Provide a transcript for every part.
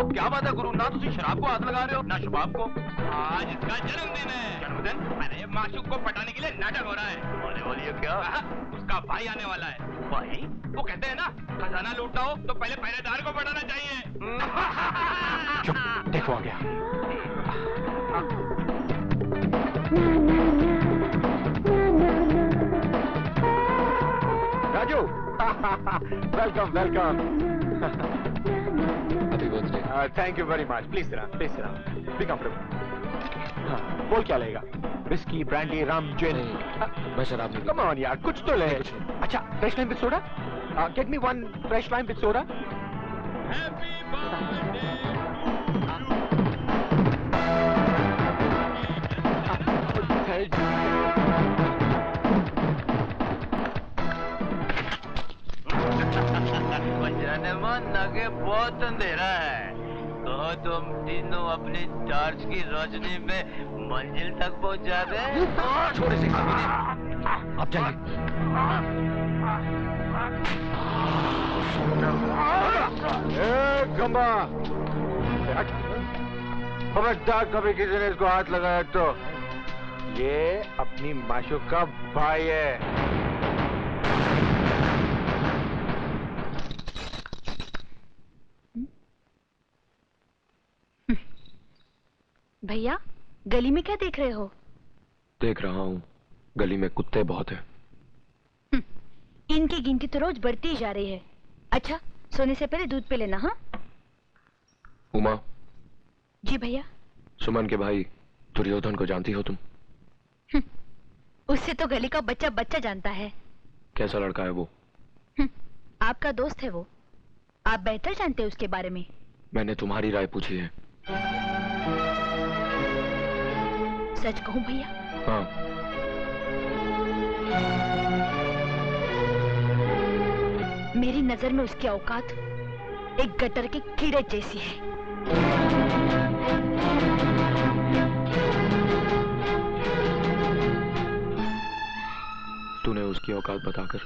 क्या बात है गुरु, ना तुम शराब को हाथ लगा रहे हो ना शबाब को। आज इसका जन्मदिन है। जन्मदिन? अरे माशूक को पटाने के लिए नाटक हो रहा है। अरे बोलिए क्या? उसका भाई आने वाला है। भाई? वो कहते हैं ना, खजाना लूटना हो तो पहले पहरेदार को पटाना चाहिए। चुप, देखो आ गया। Raju, welcome welcome. Happy birthday. Thank you very much. Please sit down, be comfortable. हाँ, बोल क्या लेगा? विस्की, ब्रांडी, रम, जिन? मैं शराब नहीं कम ऑन यार, कुछ तो ले। कुछ नहीं। अच्छा, fresh lime with soda? Get me one fresh lime with soda. Happy birthday. बचाने मन नगे बहुत अंधेरा है, तो तुम तीनों अपनी टॉर्च की रोशनी में मंजिल तक पहुंचा दे। छोटे से कमीने, अब चलिए। गंबा, खबरदार कभी किसी ने इसको हाथ लगाया तो। ये अपनी माशूक का भाई है। भैया, गली में क्या देख रहे हो? देख रहा हूँ, गली में कुत्ते बहुत हैं। इनकी गिनती तो रोज बढ़ती ही जा रही है। अच्छा, सोने से पहले दूध पी लेना। हाँ उमा, जी भैया। सुमन के भाई दुर्योधन को जानती हो तुम? उससे तो गली का बच्चा बच्चा जानता है। कैसा लड़का है वो? आपका दोस्त है वो, आप बेहतर जानते हैं उसके बारे में। मैंने तुम्हारी राय पूछी है। सच कहूं भैया? हाँ। मेरी नजर में उसकी औकात एक गटर के कीड़े जैसी है। तूने उसकी औकात बताकर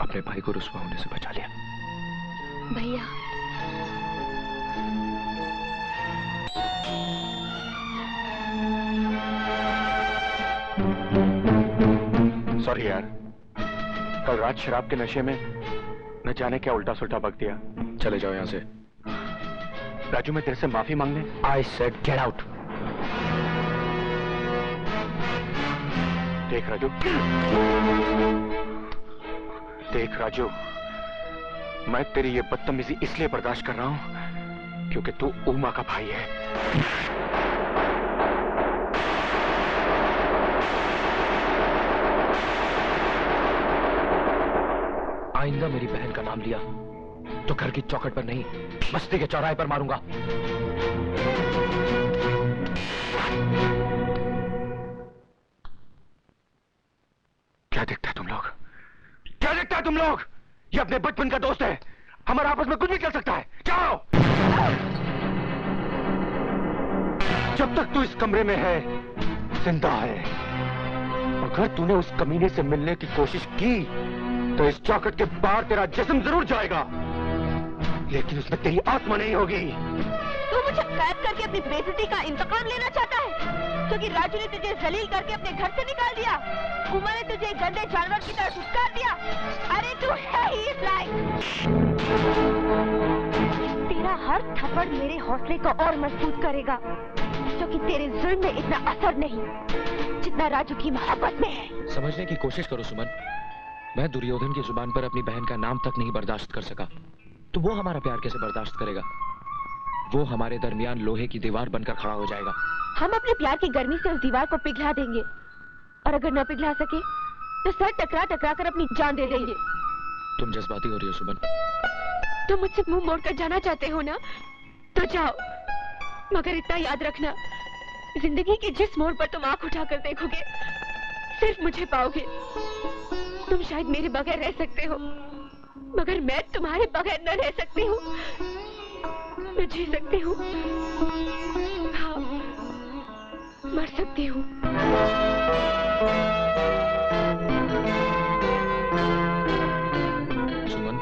अपने भाई को रुस्वा होने से बचा लिया। भैया, सॉरी यार, कल रात शराब के नशे में न जाने क्या उल्टा सुल्टा बक दिया। चले जाओ यहाँ से। राजू, मैं तेरे से माफी मांगने। I said get out। देख राजू, देख राजू, मैं तेरी ये बदतमीजी इसलिए बर्दाश्त कर रहा हूं क्योंकि तू उमा का भाई है। आइंदा मेरी बहन का नाम लिया तो घर की चौखट पर नहीं, बस्ती के चौराहे पर मारूंगा। क्या देखता है तुम लोग? क्या देखता है तुम लोग? ये अपने बचपन का दोस्त है, हमारे आपस में कुछ भी चल सकता है। जाओ। जब तक तू इस कमरे में है, जिंदा है। अगर तूने उस कमीने से मिलने की कोशिश की तो इस चौखट के बाहर तेरा जिस्म जरूर जाएगा, लेकिन उसमें तेरी आत्मा नहीं होगी। तू मुझे कैद करके अपनी बेइज्जती का इंतकाम लेना चाहता है, क्योंकि राजू ने तुझे जलील करके अपने घर से निकाल दिया, उमा ने तुझे गंदे जानवर की तरह धुतकार दिया। अरे तू है ही इस लायक। तेरा हर थप्पड़ मेरे हौसले को और मजबूत करेगा, क्योंकि तेरे जुल्म में इतना असर नहीं जितना राजू की मोहब्बत में है। समझने की कोशिश करो सुमन, मैं दुर्योधन की जुबान पर अपनी बहन का नाम तक नहीं बर्दाश्त कर सका, तो वो हमारा प्यार कैसे बर्दाश्त करेगा? वो हमारे दरमियान लोहे की दीवार बनकर खड़ा हो जाएगा। हम अपने प्यार की गर्मी से उस दीवार को पिघला देंगे, और अगर न पिघला सके तो सर टकरा टकरा कर अपनी जान दे देंगे। तुम जज्बाती हो रही हो सुमन। तुम मुझसे मुंह मोड़कर जाना चाहते हो ना, तो जाओ, मगर इतना याद रखना, जिंदगी के जिस मोड़ पर तुम आंख उठाकर देखोगे सिर्फ मुझे पाओगे। तुम शायद मेरे बगैर रह सकते हो, मगर मैं तुम्हारे बगैर न रह सकती हूँ। मैं जी सकती हूँ, हाँ, मर सकती हूँ। सुमन,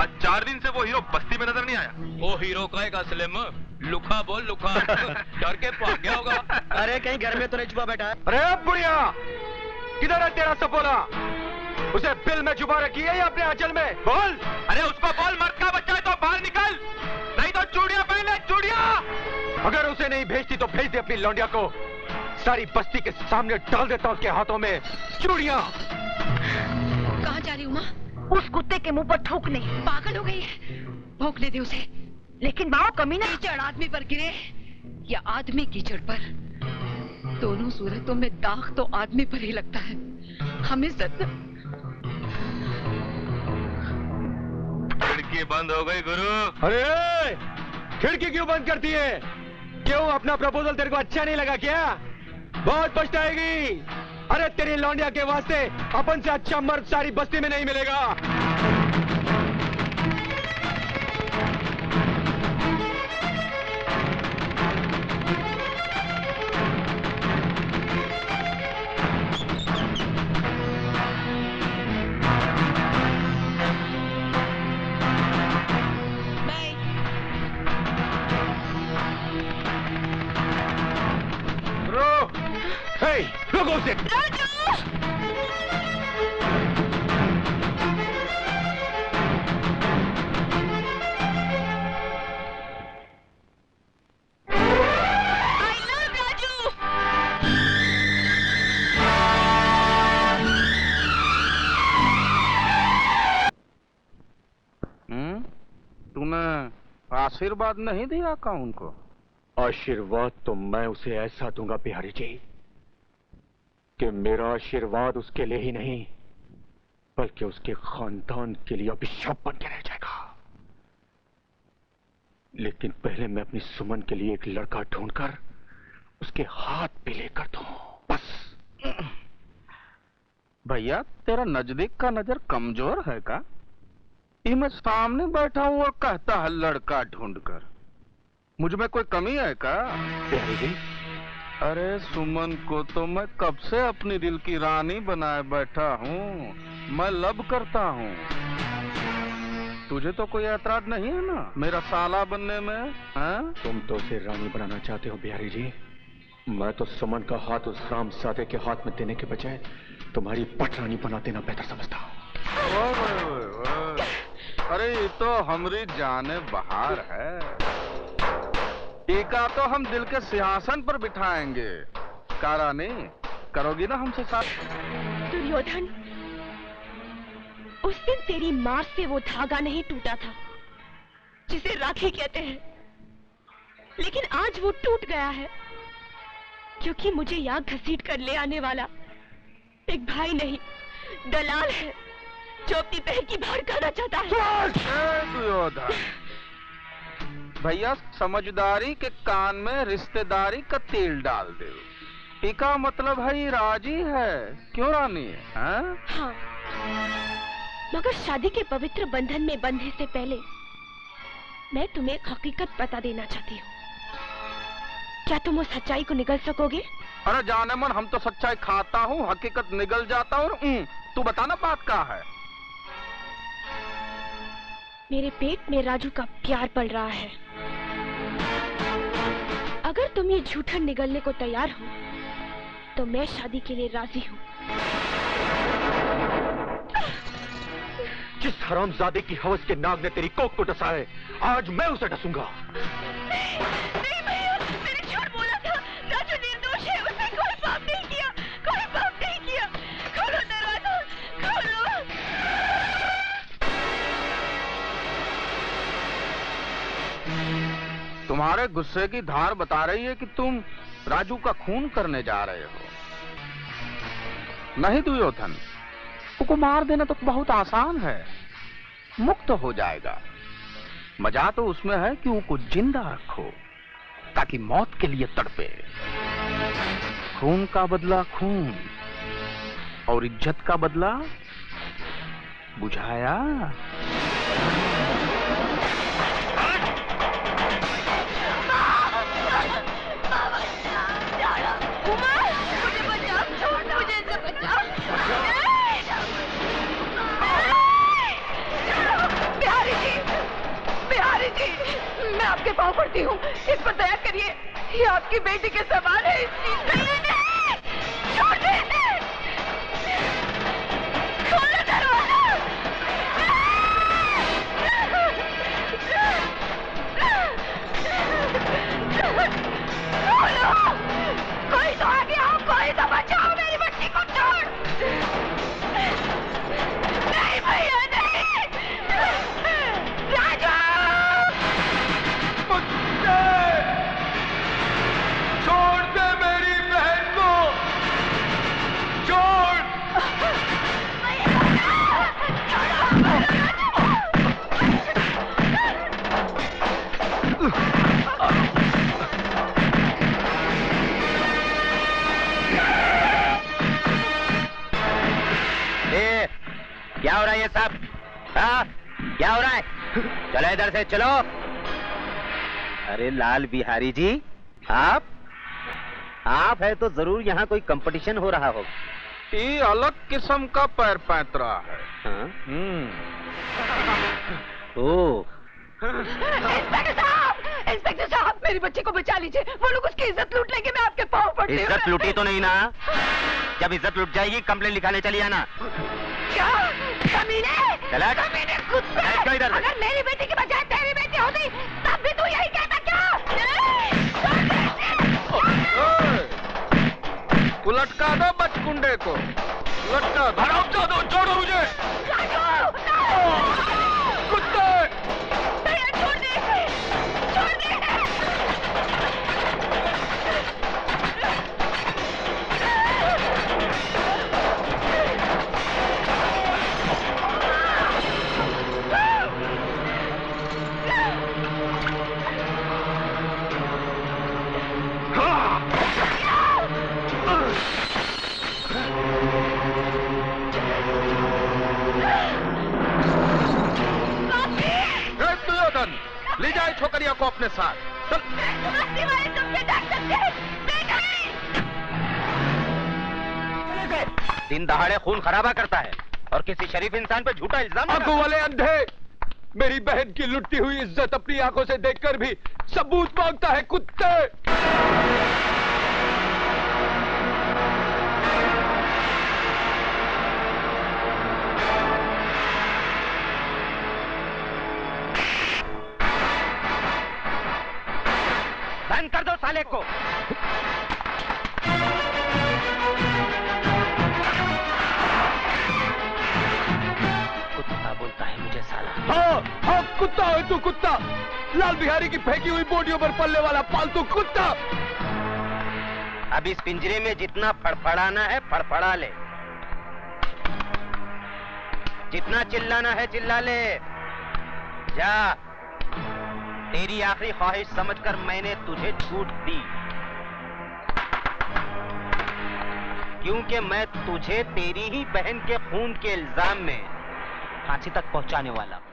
आज 4 दिन से वो हीरो बस्ती में नजर नहीं आया। वो हीरो कहेगा स्लिम, लुखा बोल लुखा। डर के भाग गया होगा। अरे कहीं घर में तो नहीं छुपा बैठा है? अरे अब बुढ़िया, किधर है तेरा सपोला? उसे बिल में छुपा रखी है या अपने आंचल में? बोल। अरे उसको बोल मर्द का बच्चा है तो बाहर निकल, नहीं तो चूड़ियां पहन ले, चूड़ियां। अगर उसे नहीं भेजती तो भेज दे अपनी लौंडिया को। सारी बस्ती के सामने डाल देता उसके हाथों में चूड़ियां। कहाँ जा रही उमा? उस कुत्ते के मुंह पर थूकने। पागल हो गई है, भौंकने दे उसे। लेकिन माँ कमीना कीचड़ आदमी पर गिरे या आदमी कीचड़ पर, दोनों सूरतों में दाग तो आदमी पर ही लगता है। हमें सत्य। खिड़की बंद हो गई गुरु। अरे खिड़की क्यों बंद करती है? क्यों अपना प्रपोजल तेरे को अच्छा नहीं लगा क्या? बहुत पछताएगी। अरे तेरी लौंडिया के वास्ते अपन से अच्छा मर्द सारी बस्ती में नहीं मिलेगा। रोको उसे। तूने आशीर्वाद नहीं दिया का उनको? आशीर्वाद तो मैं उसे ऐसा दूंगा बिहारी जी कि मेरा आशीर्वाद उसके लिए ही नहीं बल्कि उसके खानदान के लिए अभिशाप बन के रह जाएगा। लेकिन पहले मैं अपनी सुमन के लिए एक लड़का ढूंढकर उसके हाथ पे लेकर दूं, बस। भैया तेरा नजदीक का नजर कमजोर है का? ये मैं सामने बैठा हूं और कहता है लड़का ढूंढकर। मुझ में कोई कमी है का? बिहारी जी, अरे सुमन को तो मैं कब से अपनी दिल की रानी बनाए बैठा हूँ। मैं लब करता हूँ। तुझे तो कोई ऐतराज नहीं है ना मेरा साला बनने में? हाँ? तुम तो उसे रानी बनाना चाहते हो बिहारी जी। मैं तो सुमन का हाथ उस रामजादे के हाथ में देने के बजाय तुम्हारी पटरानी बना देना बेहतर समझता हूँ। अरे ये तो हमारी जाने बहार है। टीका तो हम दिल के सिंहासन पर बिठाएंगे। कारानी करोगी ना हमसे साथ? दुर्योधन, उस दिन तेरी मार से वो धागा नहीं टूटा था जिसे राखी कहते हैं, लेकिन आज वो टूट गया है क्योंकि मुझे यहाँ घसीट कर ले आने वाला एक भाई नहीं, दलाल है जो अपनी बहन की भाड़ खाना चाहता है। दुर्योधन भैया, समझदारी के कान में रिश्तेदारी का तेल डाल दे। टीका मतलब है ये राजी है, क्यों रानी है? हाँ, मगर शादी के पवित्र बंधन में बंधने से पहले मैं तुम्हें एक हकीकत बता देना चाहती हूँ। क्या तुम उस सच्चाई को निगल सकोगे? अरे जाने मन, हम तो सच्चाई खाता हूँ, हकीकत निगल जाता हूँ। तू बताना बात क्या है? मेरे पेट में राजू का प्यार पल रहा है। अगर तुम ये झूठन निगलने को तैयार हो तो मैं शादी के लिए राजी हूँ। जिस हरामजादे की हवस के नाग ने तेरी कोख को डसा है, आज मैं उसे डसूंगा। नहीं भैया, मैंने झूठ बोला था। राजू निर्दोष है, उसने कोई पाप नहीं किया, कोई पाप नहीं किया। खोलो दरवाजा, खोलो। तुम्हारे गुस्से की धार बता रही है कि तुम राजू का खून करने जा रहे हो। नहीं दुर्योधन, उसको मार देना तो बहुत आसान है, मुक्त हो जाएगा। मजा तो उसमें है कि उसको जिंदा रखो ताकि मौत के लिए तड़पे। खून का बदला खून और इज्जत का बदला बुझाया। प्यारी पाँव पड़ती हूँ, इस पर दया करिए। ये आपकी बेटी के सवाल है। इस चीज नहीं, छोड़ दे, खोलो दरवाजा। खोलो, कोई तो आगे आओ, कोई तो बचाओ मेरी बच्ची को। छोड़ नहीं भैया, नहीं। राजू, छोड़ दे मेरी बहन को, छोड़। क्या हो रहा है ये सब? हाँ, क्या हो रहा है? चलो इधर से चलो। अरे लाल बिहारी जी, आप है तो जरूर यहाँ कोई कंपटीशन हो रहा होगा। ये अलग किस्म का पैर पैंतरा है। हाँ? ओह, इंस्पेक्टर साहब, मेरी बच्ची को बचा लीजिए। वो लोग उसकी इज्जत लूट लेंगे, मैं आपके पाँव पड़ती हूँ। इज्जत लूटी तो नहीं ना? जब इज्जत लूट जाएगी कंप्लेन लिखाने चली आना। क्या? कमीने? चला? कमीने कुत्ते! इधर से। अगर मेरी बेटी की बजाय तेरी बेटी होती, तब भी तू यही कहता क्या? उलटका दो बचकुंडे को, उलटका दो। हराम दो, छोड़ो मुझे। कुत्ते! भैया छोड़ दे, छोड़ दे। ले जाए छोकरिया को अपने साथ। चल। दिन दहाड़े खून खराबा करता है और किसी शरीफ इंसान पे झूठा इल्जाम। आंखों वाले अंधे, मेरी बहन की लुटती हुई इज्जत अपनी आंखों से देखकर भी सबूत मांगता है, कुत्ते। बंद कर दो साले को। कुत्ता बोलता है मुझे साला। हाँ, कुत्ता है तू, कुत्ता। लाल बिहारी की फेंकी हुई बोटियों पर पलने वाला पालतू कुत्ता। अब इस पिंजरे में जितना फड़फड़ाना है फड़फड़ा ले, जितना चिल्लाना है चिल्ला ले। जा, तेरी आखिरी ख्वाहिश समझकर मैंने तुझे छूट दी, क्योंकि मैं तुझे तेरी ही बहन के खून के इल्जाम में फांसी तक पहुंचाने वाला हूं।